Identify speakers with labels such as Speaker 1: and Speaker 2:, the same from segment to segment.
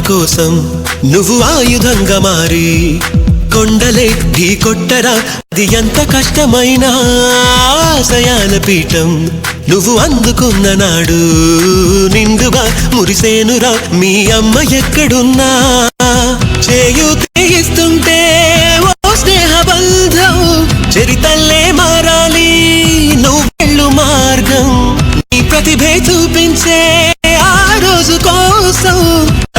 Speaker 1: కోసం నువ్వు ఆయుధంగా మారి కొండలే ఢీ కొట్టరా, అది ఎంత కష్టమైనా ఆశయాల పీఠం నువ్వు అందుకున్న నాడు నిండుగా మురిసేనురా మీ అమ్మ ఎక్కడున్నా. చేయూతేయిస్తుంటే ఓ స్నేహ బంధం చరితల్లే మారాలి నువ్వెళ్ళు మార్గం. నీ ప్రతిభే చూపించే ఆ రోజు కోసం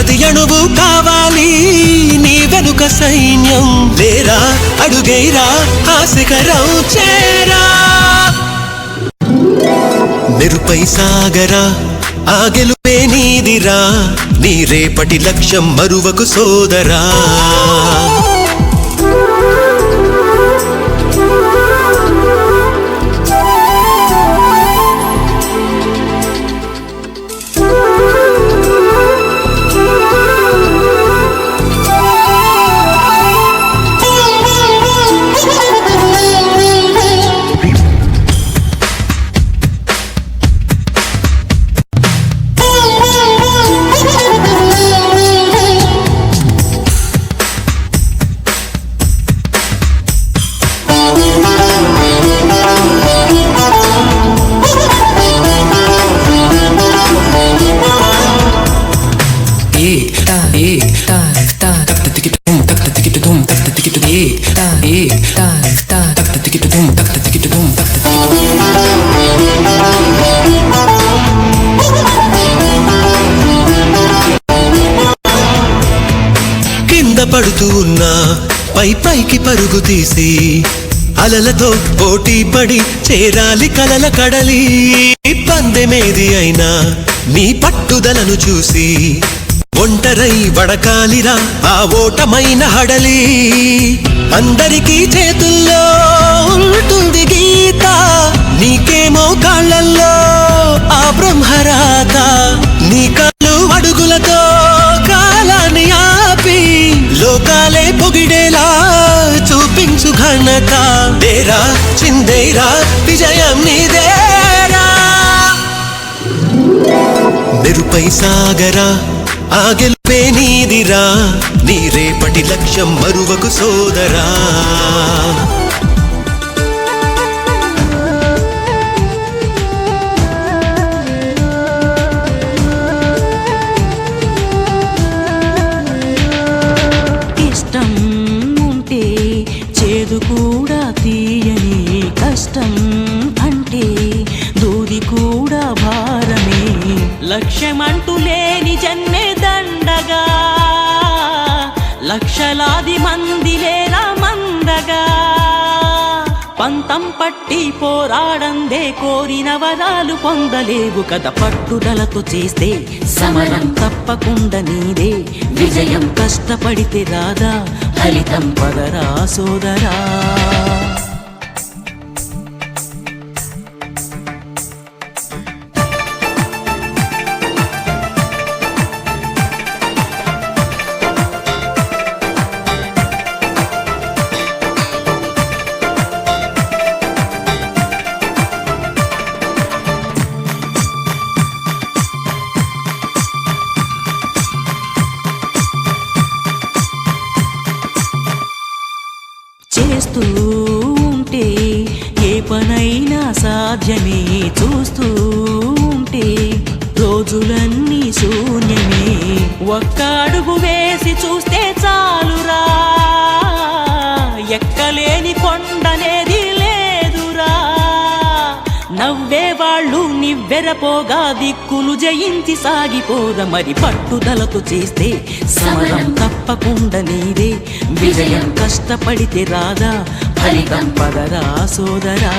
Speaker 1: అది అణువు కావాలి నీ వెనుక సైన్యం. లేరా అడుగైరా ఆశకరం చేరా, మెరుపై సాగరా ఆ గెలుపే నీదిరా, నీ రేపటి లక్ష్యం మరువకు సోదరా. కింద పడుతూ ఉన్నా పైకి పరుగు తీసి అలలతో పోటీ పడి చేరాలి కలల కడలి. పందెమేది అయినా నీ పట్టుదలను చూసి ఒంటరై వడకాలిరా ఆ ఓటమైన హడలి. అందరికీ చేతుల్లో ఉంటుంది గీత, నీకేమో కాళ్ళల్లో ఆ బ్రహ్మరాత. నీ కాళ్ళు అడుగులతో కాలాన్ని ఆపి లోకాలే పొగిడేలా చూపించు ఘనత. దేరా చిందేరా విజయం నీదేరా, మెరుపై సాగరా ఆ గెలుపే నీదిరా, నీ రేపటి లక్ష్యం మరువకు సోదరా.
Speaker 2: ఇష్టం ఉంటే చేదు కూడా తీయని, కష్టం అంటే దూది కూడా భారమే. లక్ష్యమంటూ లేని జన్మే దండగా, లక్షలాది మంది లేరా మందగా. పంతం పట్టి పోరాడందే కోరిన వరాలు పొందలేవు కదా. పట్టుదలతో చేస్తే సమరం తప్పకుండా నీదే విజయం. కష్టపడితే రాదా ఫలితం, పదరా సోదరా. చేస్తూ ఉంటే ఏ పనైనా సాధ్యమే, చూస్తూ ఉంటే రోజులన్నీ శూన్యమే. ఒక్క అడుగు వేసి చూస్తే చాలురా, ఎక్కలేని కొండనేది లేదురా. నవ్వేవాళ్ళు నివ్వెరపోగా దిక్కులు జయించి సాగిపోగా. మరి పట్టుదలతో చేస్తే సమరం తప్పకుండా నీదే విజయం. కష్టపడితే రాదా ఫలితం, పదరా సోదరా.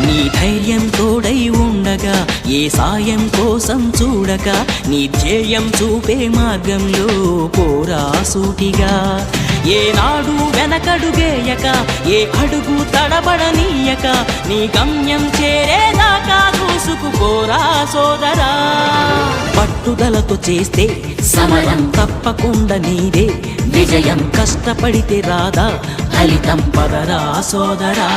Speaker 2: నీ ధైర్యం తోడై ఉండగా ఏ సాయం కోసం చూడక, నీ ధ్యేయం చూపే మార్గంలో పోరా సూటిగా. ఏనాడు వెనకడుగేయక ఏ అడుగు తడబడనీయక, నీ గమ్యం చేరేదాకా దూసుకుపోరా సోదరా. పట్టుదలతో చేస్తే సమరం తప్పకుండా నీదే విజయం. కష్టపడితే రాదా ఫలితం, పదరా సోదరా.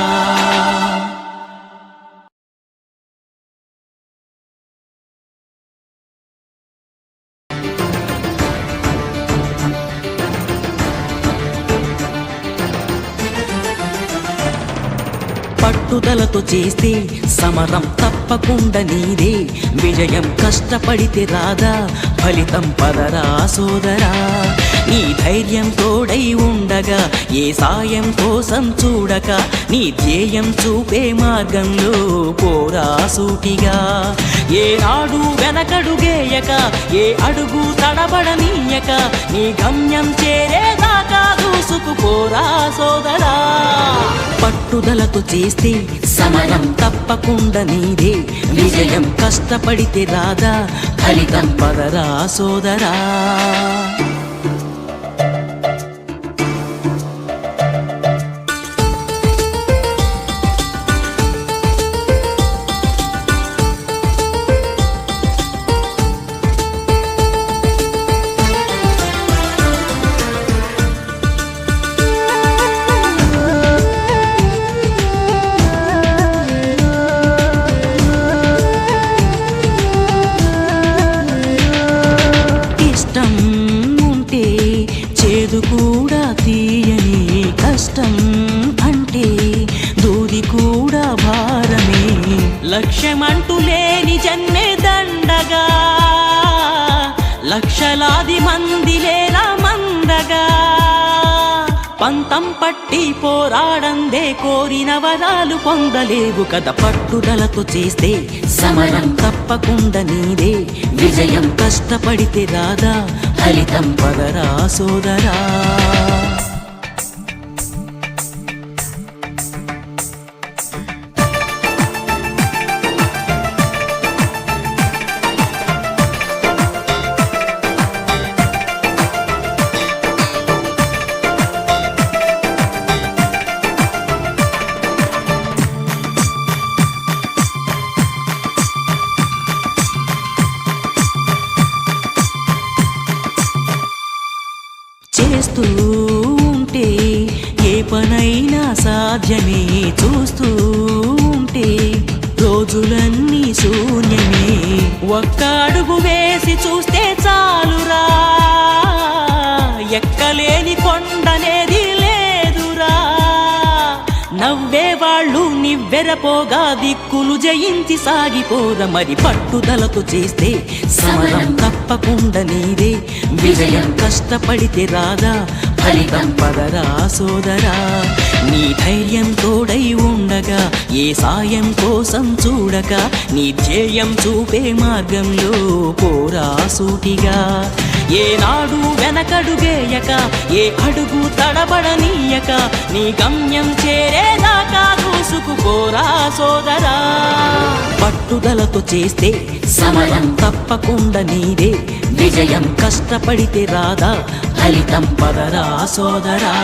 Speaker 2: పట్టుదలతో చేస్తే సమరం తప్పకుండా నీదే, విజయం కష్టపడితే రాదా ఫలితం పదరా సోదరా. నీ ధైర్యం తోడై ఉండగా ఏ సాయం కోసం చూడక, నీ ధ్యేయం చూపే మార్గంలో పోరా సూటిగా. ఏనాడు వెనకడుగేయక ఏ అడుగు తడబడనీయక, నీ గమ్యం చేరేదాకా దూసుకుపోరా సోదరా. పట్టుదలతో చేస్తే సమరం తప్పకుండా నీదే, విజయం కష్టపడితే రాదా ఫలితం పదరా సోదరా. చేదు కూడా తీయని కష్టం అంటే దూది కూడా భారమే, లక్ష్యమంటూ లేని జన్మే దండగా, లక్షలాది మంది లేరా మందగా. పంతం పట్టి పోరాడందే కోరిన వరాలు పొందలేవు కదా. పట్టుదలతో చేస్తే సమరం తప్పకుండా నీదే, విజయం కష్టపడితే రాదా ఫలితం పదరా సోదరా. చేస్తూ ఉంటే ఏ పనైనా సాధ్యమే, చూస్తూ ఉంటే రోజులన్నీ శూన్యమే. ఒక్క అడుగు వేసి చూస్తే చాలురా, ఎక్కలేని కొండనేది లేదురా. నవ్వేవాళ్ళు నివ్వెరపోగా దిక్కులు జయించి సాగిపోద. మరి పట్టుదలతో చేస్తే సమరం తప్పకుండా నీదే, విజయం కష్టపడితే రాదా ఫలితం పదరా సోదరా. నీ ధైర్యం తోడై ఉండగా ఏ సాయం కోసం చూడక, నీ ధ్యేయం చూపే మార్గంలో పోరా సూటిగా. ఏనాడు వెనకడుగేయక ఏ అడుగు తడబడనీయక, నీ గమ్యం చేరేదాకా దూసుకుపోరా సోదరా. పట్టుదలతో చేస్తే సమరం తప్పకుండా నీదే, విజయం కష్టపడితే రాదా ఫలితం పదరా సోదరా.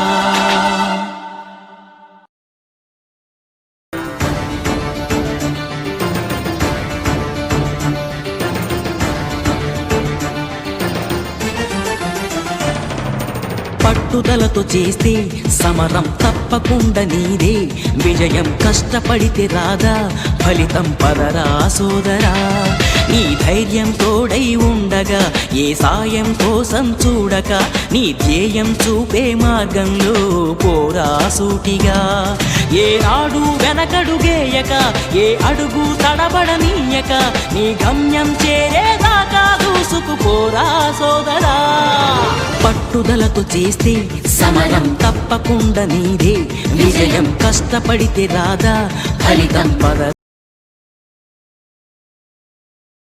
Speaker 2: పట్టుదలతో చేస్తే సమరం తప్పకుండా నీదే, విజయం కష్టపడితే రాదా ఫలితం పదరా సోదరా. నీ ధైర్యం తోడై ఉండగా ఏ సాయం కోసం చూడక, నీ ధ్యేయం చూపే మార్గంలో పోరా సూటిగా. ఏనాడు వెనకడుగేయక ఏ అడుగు తడబడనీయక, నీ గమ్యం చేరేదాకా దూసుకుపోరా సోదరా. పట్టుదలతో చేస్తే సమరం తప్పకుండా నీదే, విజయం కష్టపడితే రాదా ఫలితం పద.